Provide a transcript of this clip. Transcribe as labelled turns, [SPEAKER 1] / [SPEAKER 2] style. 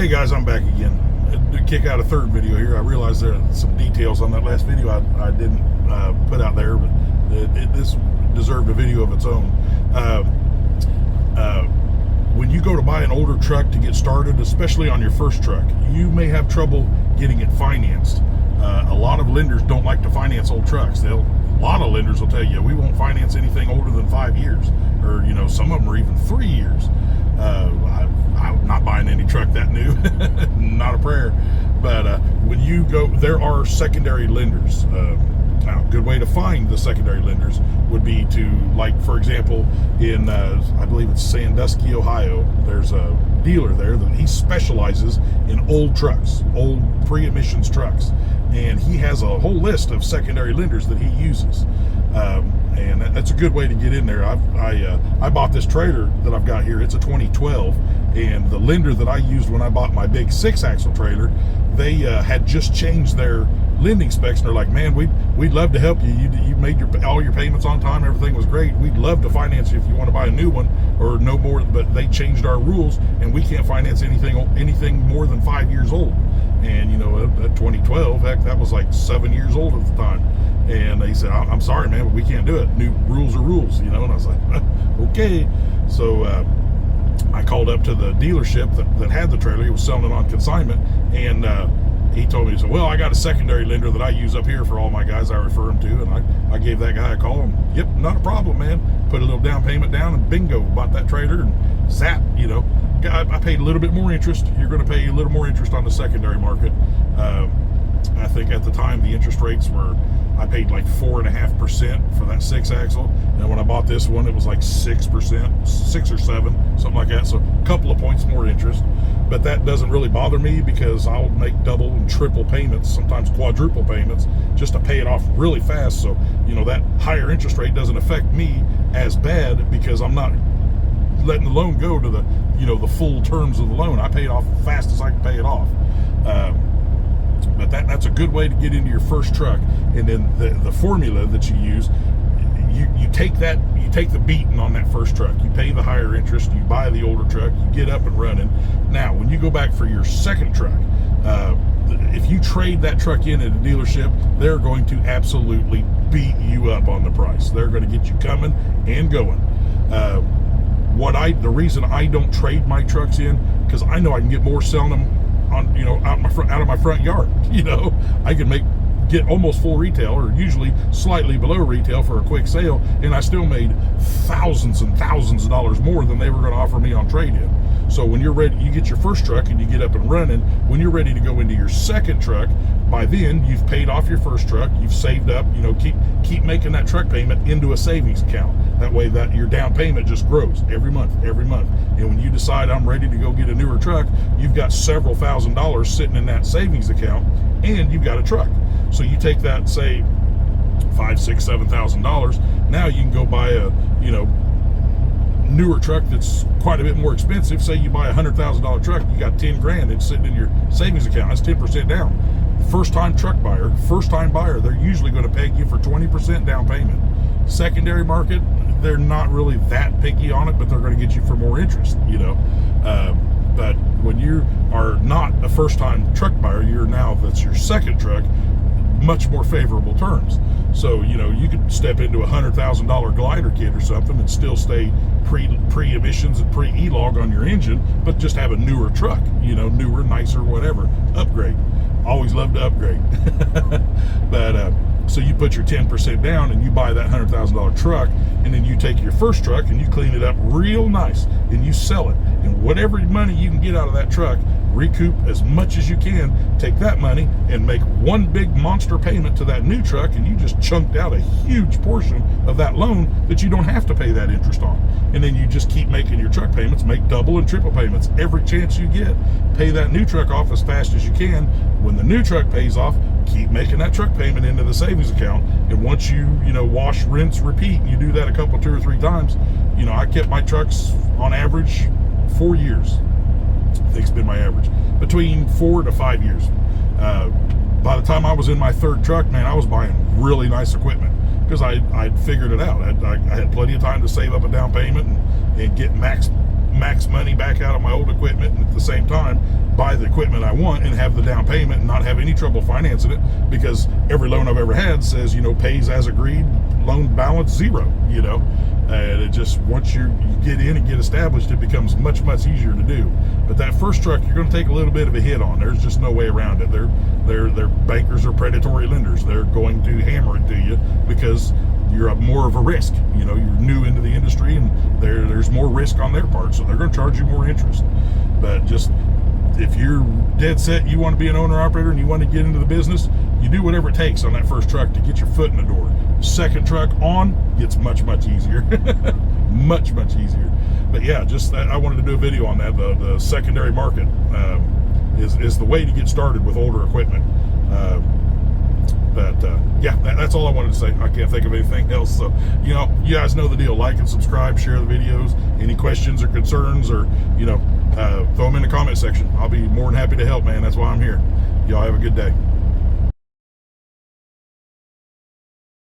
[SPEAKER 1] Hey guys, I'm back again. To kick out a third video here, I realized there are some details on that last video I didn't put out there, but this deserved a video of its own. When you go to buy an older truck to get started, especially on your first truck, you may have trouble getting it financed. A lot of lenders don't like to finance old trucks. A lot of lenders will tell you, we won't finance anything older than 5 years, or some of them are even 3 years. I'm not buying any truck that new, not a prayer. But when you go, there are secondary lenders. Now, a good way to find the secondary lenders would be to, like, for example, in I believe it's Sandusky, Ohio, there's a dealer there that he specializes in old trucks, old pre-emissions trucks, and he has a whole list of secondary lenders that he uses. And that's a good way to get in there. I bought this trailer that I've got here. It's a 2012, and the lender that I used when I bought my big 6-axle trailer, they had just changed their lending specs, and they're like, man, we'd love to help you. You made all your payments on time. Everything was great. We'd love to finance you if you want to buy a new one or no more, but they changed our rules, and we can't finance anything more than 5 years old. And at 2012, heck, that was like 7 years old at the time. And they said, I'm sorry, man, but we can't do it. New rules are rules, and I was like, okay. So I called up to the dealership that had the trailer. He was selling it on consignment, and he told me, he said, well, I got a secondary lender that I use up here for all my guys I refer them to. And I gave that guy a call, and yep, not a problem, man. Put a little down payment down, and bingo, bought that trailer, and zap, I paid a little bit more interest. You're going to pay a little more interest on the secondary market. I think at the time the interest rates were, I paid like 4.5% for that 6-axle, and when I bought this one, it was like 6%, 6 or 7, something like that. So a couple of points more interest, but that doesn't really bother me because I'll make double and triple payments, sometimes quadruple payments, just to pay it off really fast. So that higher interest rate doesn't affect me as bad because I'm not letting the loan go to the the full terms of the loan. I pay it off as fast as I can pay it off. But that's a good way to get into your first truck. And then the formula that you use, you take the beating on that first truck. You pay the higher interest, you buy the older truck, you get up and running. Now, when you go back for your second truck, if you trade that truck in at a dealership, they're going to absolutely beat you up on the price. They're going to get you coming and going. The reason I don't trade my trucks in, because I know I can get more selling them on out of my front yard. I can get almost full retail, or usually slightly below retail, for a quick sale, and I still made thousands and thousands of dollars more than they were going to offer me on trade-in. So when you're ready, you get your first truck and you get up and running. When you're ready to go into your second truck, by then you've paid off your first truck, you've saved up, keep making that truck payment into a savings account. That way that your down payment just grows every month. And when you decide I'm ready to go get a newer truck, you've got several $1,000s sitting in that savings account, and you've got a truck. So you take that, say $5,000, $6,000, $7,000. Now you can go buy a newer truck that's quite a bit more expensive. Say you buy a $100,000 truck, you got 10 grand it's sitting in your savings account. That's 10% down. First time buyer, they're usually going to peg you for 20% down payment. Secondary market, they're not really that picky on it, but they're going to get you for more interest. But when you are not a first time truck buyer, that's your second truck, much more favorable terms. So you could step into a $100,000 glider kit or something and still stay pre-emissions and pre-E-log on your engine, but just have a newer truck, newer, nicer, whatever. Upgrade. Always love to upgrade. But so you put your 10% down and you buy that $100,000 truck, and then you take your first truck and you clean it up real nice and you sell it, and whatever money you can get out of that truck, recoup as much as you can, take that money and make one big monster payment to that new truck, and you just chunked out a huge portion of that loan that you don't have to pay that interest on. And then you just keep making your truck payments, make double and triple payments every chance you get. Pay that new truck off as fast as you can. When the new truck pays off, keep making that truck payment into the savings account. And once you wash, rinse, repeat, and you do that a couple, 2 or 3 times, I kept my trucks on average 4 years. I think it's been my average, between 4 to 5 years. By the time I was in my third truck, man, I was buying really nice equipment because I'd figured it out. I had plenty of time to save up a down payment and get max money back out of my old equipment, and at the same time buy the equipment I want and have the down payment and not have any trouble financing it, because every loan I've ever had says, pays as agreed, loan balance 0, and it just, once you get in and get established, it becomes much, much easier to do. But that first truck, you're going to take a little bit of a hit on. There's just no way around it. They're bankers or predatory lenders. They're going to hammer it to you because you're more of a risk. You're new into the industry, and there's more risk on their part, so they're going to charge you more interest. But just, if you're dead set, you want to be an owner operator and you want to get into the business, you do whatever it takes on that first truck to get your foot in the door. Second truck on gets much, much easier. much, much easier. But yeah, just I wanted to do a video on that. The secondary market is the way to get started with older equipment. Yeah, that's all I wanted to say. I can't think of anything else. So, you guys know the deal. Like and subscribe, share the videos. Any questions or concerns, or, throw them in the comment section. I'll be more than happy to help, man. That's why I'm here. Y'all have a good day.